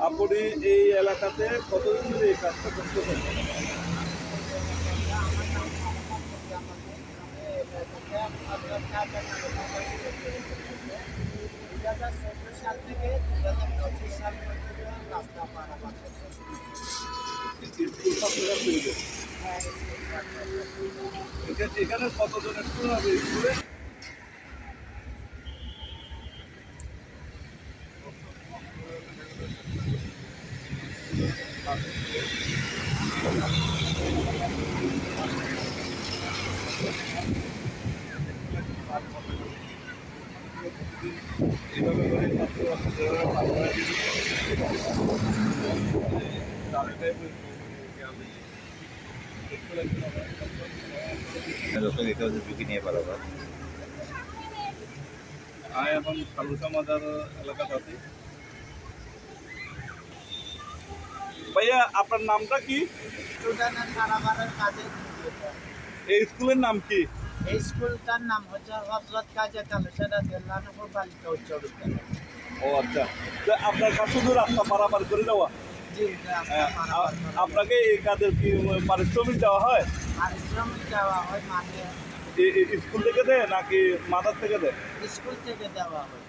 আপনি এই এলাকাতে কতদিন ধরে এই কাজটা করতেছেন? সাল থেকে 2025 সাল পর্যন্ত রাস্তা পারাপার করতে শুরু স্কুল ছাত্ররা তৈরি। এখানে কতজন স্টুডেন্ট আছে স্কুলে? এইভাবে করে ঝুঁকি নিয়ে পারাবার এখন খালুসা মাজার এলাকাতে আছি। ভাইয়া আপনার নামটা কি? স্টুডেন্টের পারাপারের কাজে এই স্কুলের নাম কি? এই স্কুলটার নাম হচ্ছে হযরত কাজী কালুসা রাদিয়াল্লাহু আনহু বালিকা উচ্চ বিদ্যালয়। ও আচ্ছা, তো আপনার কাছে শুধু রাস্তা পারাপার করে দেওয়া? জি, রাস্তা পারাপার করা। আপনাকে এই কাজের কি পারিশ্রমিক দেওয়া হয়? পারিশ্রমিক দেওয়া হয়, মানে স্কুল থেকে দেয় নাকি মাদার থেকে দেয়? স্কুল থেকে দেওয়া হয়।